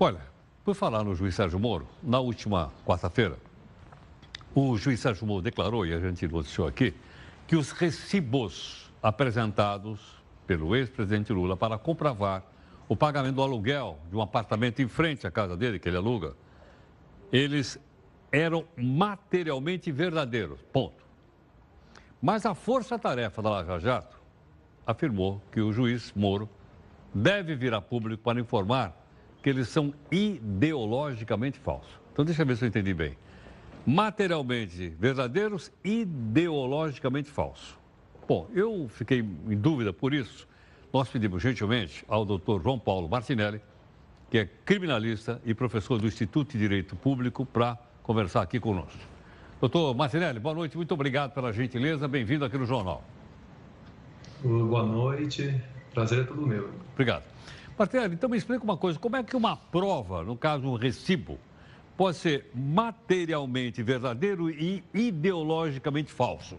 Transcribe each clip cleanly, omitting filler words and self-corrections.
Olha, por falar no juiz Sérgio Moro, na última quarta-feira, o juiz Sérgio Moro declarou, e a gente noticiou aqui, que os recibos apresentados pelo ex-presidente Lula para comprovar o pagamento do aluguel de um apartamento em frente à casa dele, que ele aluga, eles eram materialmente verdadeiros, ponto. Mas a força-tarefa da Lava Jato afirmou que o juiz Moro deve vir a público para informar que eles são ideologicamente falsos. Então, deixa eu ver se eu entendi bem. Materialmente verdadeiros, ideologicamente falsos. Bom, eu fiquei em dúvida por isso. Nós pedimos gentilmente ao doutor João Paulo Martinelli, que é criminalista e professor do Instituto de Direito Público, para conversar aqui conosco. Doutor Martinelli, boa noite, muito obrigado pela gentileza, bem-vindo aqui no Jornal. Boa noite, prazer é todo meu. Obrigado. Martinelli, então me explica uma coisa, como é que uma prova, no caso um recibo, pode ser materialmente verdadeiro e ideologicamente falso?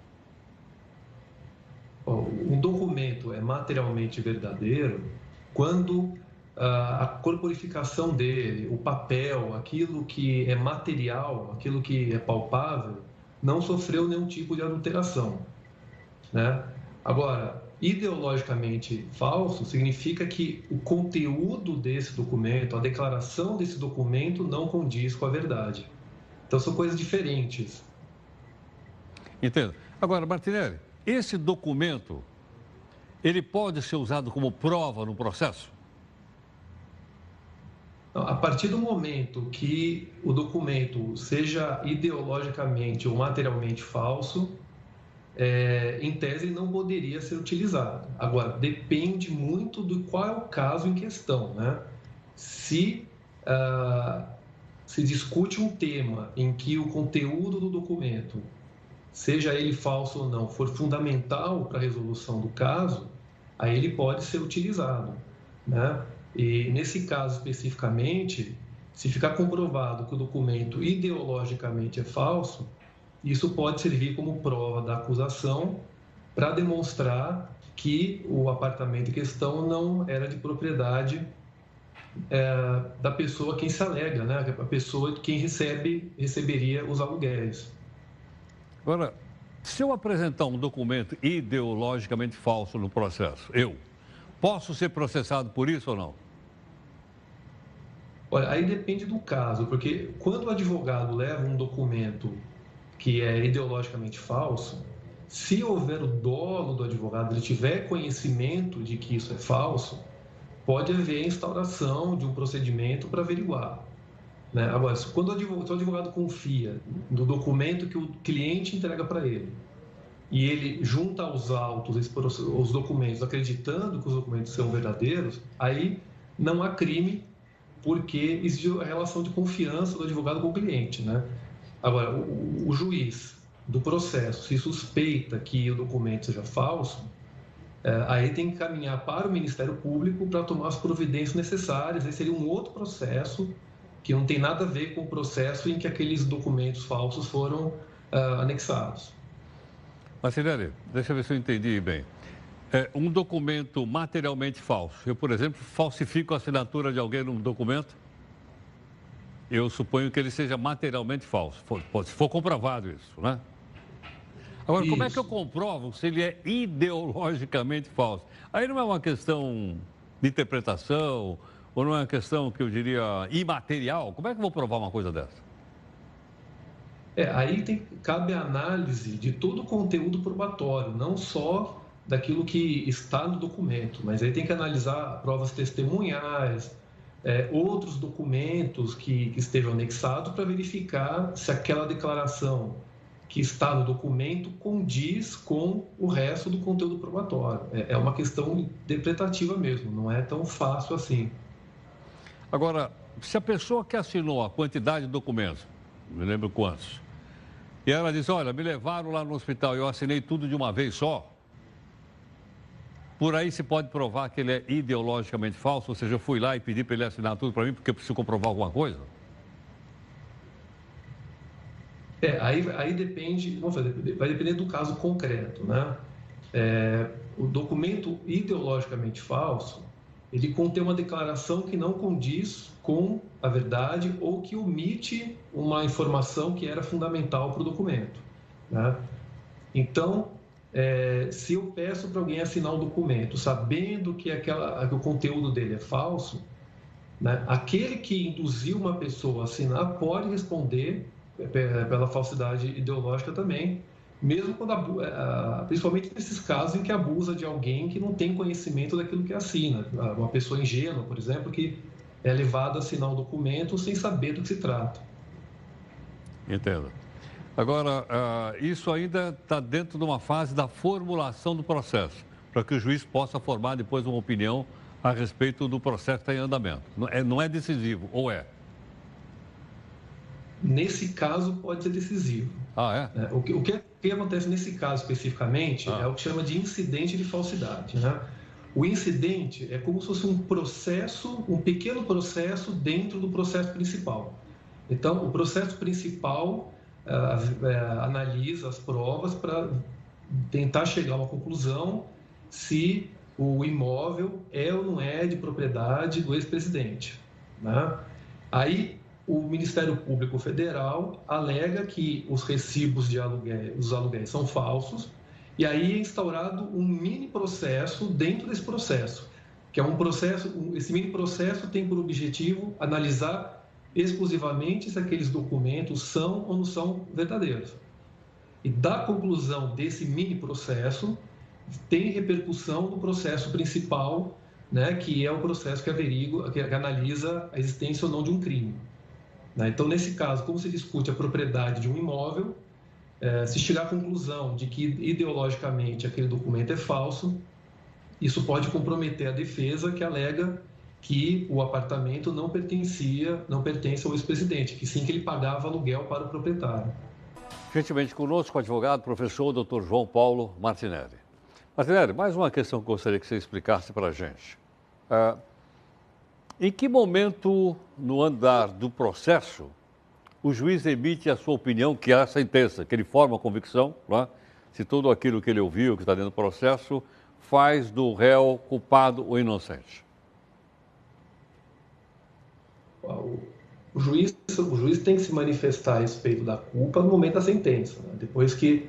Um documento é materialmente verdadeiro quando a corporificação dele, o papel, aquilo que é material, aquilo que é palpável, não sofreu nenhum tipo de adulteração, né? Agora, ideologicamente falso significa que o conteúdo desse documento, a declaração desse documento não condiz com a verdade. Então, são coisas diferentes. Entendo. Agora, Martinelli, esse documento, ele pode ser usado como prova no processo? A partir do momento que o documento seja ideologicamente ou materialmente falso, em tese, ele não poderia ser utilizado. Agora, depende muito do qual é o caso em questão, né? Se discute um tema em que o conteúdo do documento, seja ele falso ou não, for fundamental para a resolução do caso, aí ele pode ser utilizado, né? E nesse caso especificamente, se ficar comprovado que o documento ideologicamente é falso, isso pode servir como prova da acusação para demonstrar que o apartamento em questão não era de propriedade da pessoa a quem se alega, né? A pessoa quem receberia os aluguéis. Agora, se eu apresentar um documento ideologicamente falso no processo, eu posso ser processado por isso ou não? Olha, aí depende do caso, porque quando o advogado leva um documento que é ideologicamente falso, se houver o dolo do advogado, ele tiver conhecimento de que isso é falso, pode haver a instauração de um procedimento para averiguar, né? Agora, quando o advogado confia no documento que o cliente entrega para ele e ele junta aos autos os documentos acreditando que os documentos são verdadeiros, aí não há crime porque existe a relação de confiança do advogado com o cliente, né? Agora, o juiz do processo se suspeita que o documento seja falso, aí tem que caminhar para o Ministério Público para tomar as providências necessárias. Aí seria um outro processo que não tem nada a ver com o processo em que aqueles documentos falsos foram anexados. Martinelli, deixa eu ver se eu entendi bem. Um documento materialmente falso. Eu, por exemplo, falsifico a assinatura de alguém num documento. Eu suponho que ele seja materialmente falso, se for comprovado isso, né? Agora, como é que eu comprovo se ele é ideologicamente falso? Aí não é uma questão de interpretação, ou não é uma questão que eu diria imaterial? Como é que eu vou provar uma coisa dessa? Aí cabe a análise de todo o conteúdo probatório, não só daquilo que está no documento, mas aí tem que analisar provas testemunhais, outros documentos que estejam anexados para verificar se aquela declaração que está no documento condiz com o resto do conteúdo probatório. É uma questão interpretativa mesmo, não é tão fácil assim. Agora, se a pessoa que assinou a quantidade de documentos, não me lembro quantos, e ela diz, olha, me levaram lá no hospital e eu assinei tudo de uma vez só, por aí se pode provar que ele é ideologicamente falso, ou seja, eu fui lá e pedi para ele assinar tudo para mim porque eu preciso comprovar alguma coisa? Aí depende, vai depender do caso concreto, né? O documento ideologicamente falso, ele contém uma declaração que não condiz com a verdade ou que omite uma informação que era fundamental para o documento, né? Então, se eu peço para alguém assinar um documento sabendo que o conteúdo dele é falso, né, aquele que induziu uma pessoa a assinar pode responder pela falsidade ideológica também, mesmo quando principalmente nesses casos em que abusa de alguém que não tem conhecimento daquilo que assina. Uma pessoa ingênua, por exemplo, que é levada a assinar um documento sem saber do que se trata. Entendo. Agora, isso ainda está dentro de uma fase da formulação do processo, para que o juiz possa formar depois uma opinião a respeito do processo que está em andamento. Não é decisivo, ou é? Nesse caso, pode ser decisivo. Ah, é? O que acontece nesse caso especificamente é o que chama de incidente de falsidade, né? O incidente é como se fosse um processo, um pequeno processo dentro do processo principal. Então, o processo principal analisa as provas para tentar chegar a uma conclusão se o imóvel é ou não é de propriedade do ex-presidente, né? Aí, o Ministério Público Federal alega que os recibos de aluguel, os aluguéis são falsos, e aí é instaurado um mini processo dentro desse processo, que é um processo, esse mini processo tem por objetivo analisar exclusivamente se aqueles documentos são ou não são verdadeiros. E da conclusão desse mini processo, tem repercussão no processo principal, né, que é o processo que averigua, que analisa a existência ou não de um crime. Então, nesse caso, como se discute a propriedade de um imóvel, se chegar à conclusão de que ideologicamente aquele documento é falso, isso pode comprometer a defesa que alega que o apartamento não pertence ao ex-presidente, que sim que ele pagava aluguel para o proprietário. Gentilmente conosco, o advogado, professor Dr. João Paulo Martinelli. Martinelli, mais uma questão que eu gostaria que você explicasse para a gente. Em que momento, no andar do processo, o juiz emite a sua opinião, que é a sentença, que ele forma a convicção, não é? Se tudo aquilo que ele ouviu, que está dentro do processo, faz do réu culpado ou inocente? O juiz tem que se manifestar a respeito da culpa no momento da sentença, né? Depois que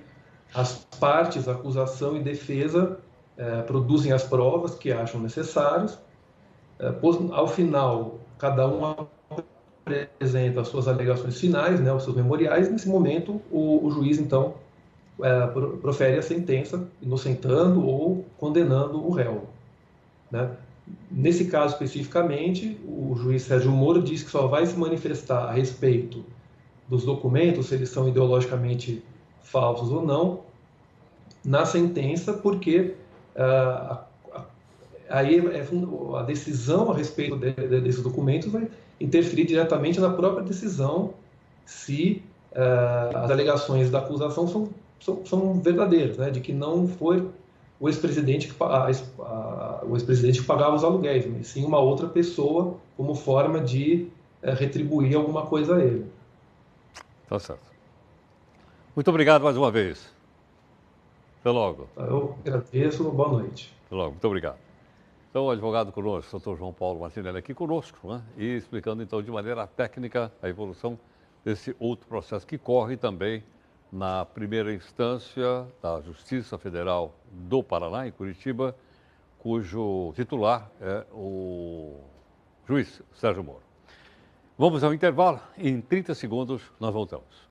as partes, acusação e defesa, produzem as provas que acham necessárias. Ao final, cada um apresenta as suas alegações finais, né, os seus memoriais. Nesse momento, o juiz, então, profere a sentença, inocentando ou condenando o réu, né? Nesse caso especificamente, o juiz Sérgio Moro diz que só vai se manifestar a respeito dos documentos, se eles são ideologicamente falsos ou não, na sentença, porque aí a decisão a respeito desses documentos vai interferir diretamente na própria decisão se as alegações da acusação são verdadeiras, né? De que não foi o ex-presidente que pagava os aluguéis, mas sim uma outra pessoa como forma de retribuir alguma coisa a ele. Tá certo. Muito obrigado mais uma vez. Até logo. Eu agradeço, boa noite. Até logo, muito obrigado. Então, o advogado conosco, Dr. João Paulo Martinelli, aqui conosco, né? E explicando então de maneira técnica a evolução desse outro processo que corre também na primeira instância da Justiça Federal do Paraná, em Curitiba, cujo titular é o juiz Sérgio Moro. Vamos ao intervalo, em 30 segundos nós voltamos.